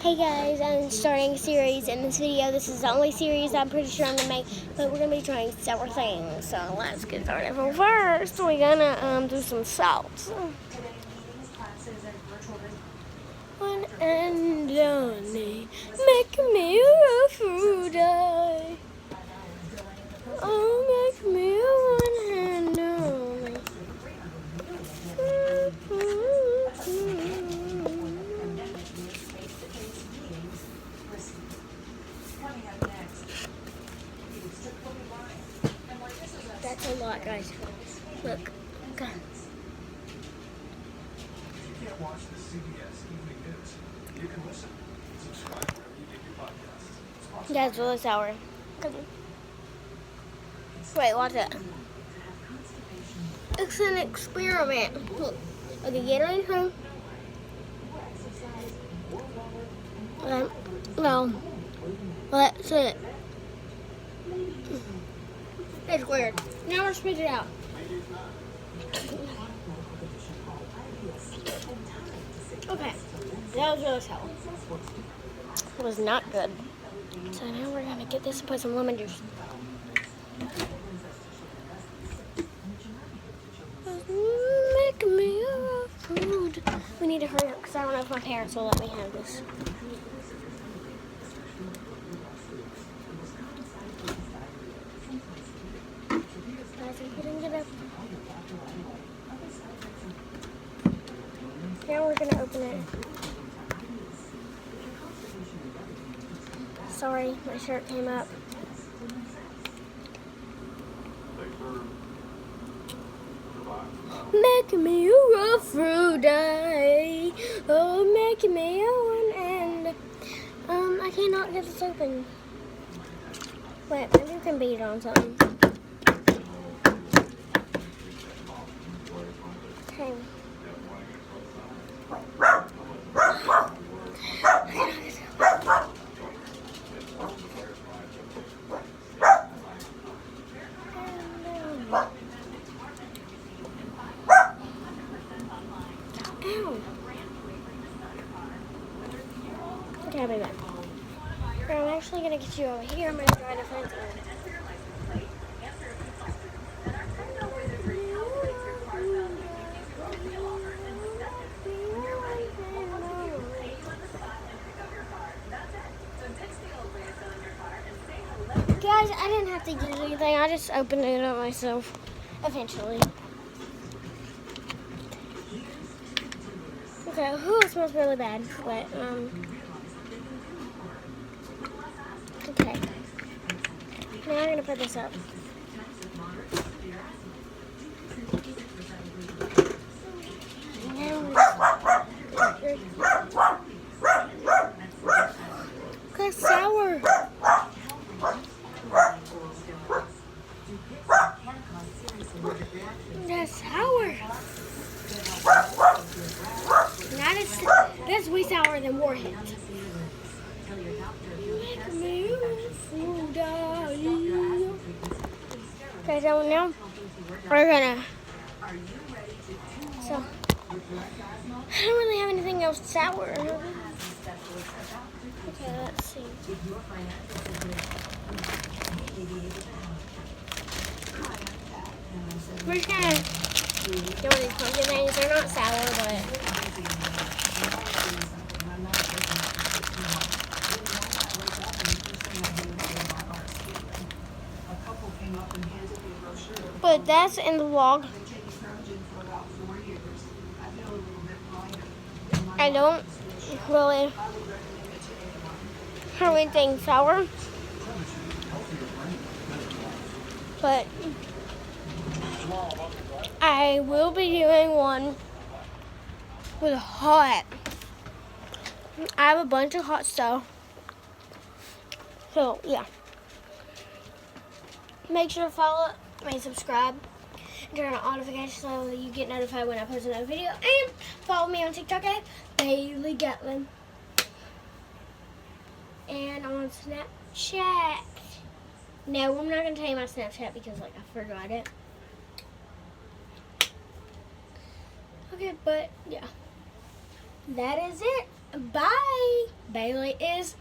Hey guys, I'm starting a series in this video. This is the only series I'm pretty sure I'm going to make, but we're going to be trying several things. So let's get started. First, we're going to do some salts. One and only, make me a fruit eye. Oh, make me a one and only. That's a lot, guys. Look. Okay. If you can't watch the CBS Evening News, you can listen. Subscribe wherever you get your podcasts. Yeah, it's really sour. Wait, watch it. It's an experiment. Look. Okay, get on home. No. That's it. It's weird. Now we'll spit it out. Okay. That was really sour. It was not good. So now we're gonna get this and put some lemon juice. Make me a food. We need to hurry up because I don't know if my parents will let me have this. Guys, I'm putting it up. Now we're gonna open it. Sorry, my shirt came up. Make me a fruit eye. Oh, make me a one and I cannot get this open. Wait, maybe you can beat it on something. Okay. Ow. Okay, I'll be back. I'm actually going to get you over here. I'm going to try to find something. Guys, I didn't have to use anything. I just opened it up myself eventually. Okay, it smells really bad, but, okay. Now I'm gonna put this up. Okay, sour. That's sour. That's way sour than Warhead. Okay, so now we're gonna. So I don't really have anything else sour. Okay, let's see. We're just gonna do one of these pumpkin things. They're not sour, but. But that's in the vlog. I don't really have anything sour. But I will be doing one with hot. I have a bunch of hot stuff. So, yeah. Make sure to follow, subscribe, and turn on notifications so that you get notified when I post another video. And follow me on TikTok at Bailey Gatlin. And on Snapchat. No, I'm not going to tell you my Snapchat because, I forgot it. Okay, but, yeah. That is it. Bye. Bailey is